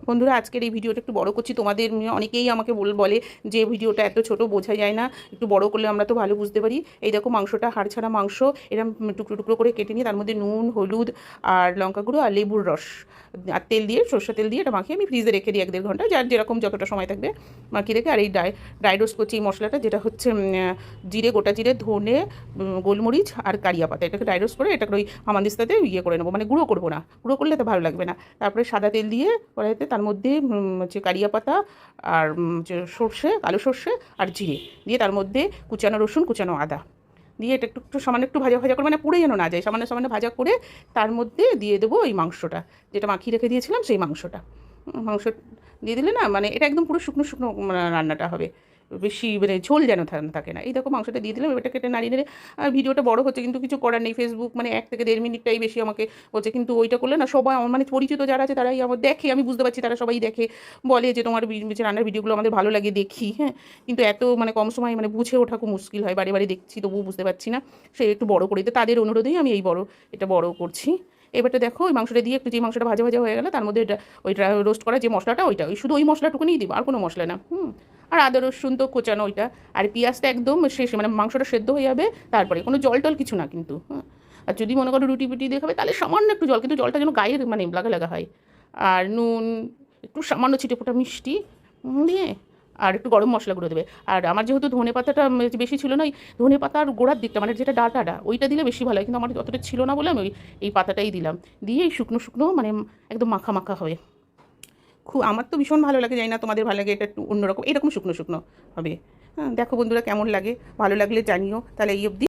বন্ধুরা, আজকের এই ভিডিওটা একটু বড় করছি। তোমাদের অনেকেই আমাকে বলে যে ভিডিওটা এত ছোট বোঝা যায় না, একটু বড় করলে আমরা তো ভালো বুঝতে পারি। এই দেখো মাংসটা, হাড় ছাড়া মাংস, এরকম টুকরো টুকরো করে কেটে নিয়ে তার মধ্যে নুন, হলুদ আর লঙ্কা গুঁড়ো আর লেবুর রস আর তেল দিয়ে, সরষে তেল দিয়ে এটা মাখিয়ে আমি ফ্রিজে রেখে দিই 1-1.5 ঘন্টা, যার যেরকম যতটা সময় থাকবে মাখিয়ে রেখে। আর এই ড্রাই রোস্ট করছি এই মশলাটা, যেটা হচ্ছে জিরে, গোটা জিরে, ধনে, গোলমরিচ আর কারিয়া পাতা, এটাকে ড্রাই রোস্ট করে এটাকে ওই হামানদিস্তাতে করে নেবো, মানে গুঁড়ো করবো না, গুঁড়ো করলে তো ভালো লাগবে না। তারপরে সাদা তেল দিয়ে কড়াইতে তার মধ্যে হচ্ছে কারিয়া পাতা আর সর্ষে, কালো সর্ষে আর জিরে দিয়ে, তার মধ্যে কুচানো রসুন, কুচানো আদা দিয়ে এটা একটু একটু সামান্য একটু ভাজা ভাজা করে, মানে পুড়ে যেন না যায়, সামান্য সামান্য ভাজা করে তার মধ্যে দিয়ে দেবো এই মাংসটা, যেটা মাখিয়ে রেখে দিয়েছিলাম সেই মাংসটা। মাংস দিয়ে দিলে না, মানে এটা একদম পুরো শুকনো শুকনো রান্নাটা হবে, বেশি মানে ঝোল যেন থাকে না। এই দেখো মাংসটা দিয়ে দিলাম, এবারটা কেটে নাড়িয়ে নেড়ে। আর ভিডিওটা বড় হচ্ছে কিন্তু কিছু করার নেই, ফেসবুক মানে 1 থেকে 1.5 মিনিটটাই বেশি আমাকে বলছে, কিন্তু ওইটা করলে না সবাই আমার মানে পরিচিত যারা আছে তারাই আমার দেখে, আমি বুঝতে পারছি তারা সবাই দেখে, বলে যে তোমার রান্নার ভিডিওগুলো আমাদের ভালো লাগে, দেখি। হ্যাঁ, কিন্তু এত মানে কম সময় মানে বুঝে ওঠা খুব মুশকিল হয়, বারে বারে দেখছি তবুও বুঝতে পারছি না, সে একটু বড় করে দিতে, তাদের অনুরোধেই আমি এটা বড় করছি। এবারটা দেখো ওই মাংসটা দিয়ে একটু, যে মাংসটা ভাজা ভাজা হয়ে গেল তার মধ্যে ওই রোস্ট করা যে মশলাটা, ওই শুধু ওই মশলাটুকুনিই দিব, আর কোনো মশলা না। আর আদা রসুন তো কোচানো ওইটা, আর পেঁয়াজটা একদম শেষে, মানে মাংসটা সেদ্ধ হয়ে যাবে তারপরে, কোনো জল টল কিছু না কিন্তু। আর যদি মনে করো রুটি পুটি দিয়ে খাবে তাহলে সামান্য একটু জল, কিন্তু জলটা যেন গায়ের মানে লাগা লাগা হয়। আর নুন, একটু সামান্য ছিটে ফোঁটা মিষ্টি দিয়ে, আর একটু গরম মশলা গুঁড়ো দেবে। আর আমার যেহেতু ধনে পাতাটা বেশি ছিল না, ওই ধনে পাতার গোড়ার দিকটা, মানে যেটা ডাঁটাটা, ওইটা দিলে বেশি ভালো হয়, কিন্তু আমার অতটা ছিল না বলে আমি এই পাতাটাই দিলাম। দিয়ে এই শুকনো শুকনো মানে একদম মাখা মাখা হবে। খুব, আমার তো ভীষণ ভালো লাগে, জানি না তোমাদের ভালো লাগে, এটা একটু অন্যরকম, এরকম শুকনো শুকনো হবে। হ্যাঁ, দেখো বন্ধুরা কেমন লাগে, ভালো লাগলে জানিও। তাহলে এই অবধি।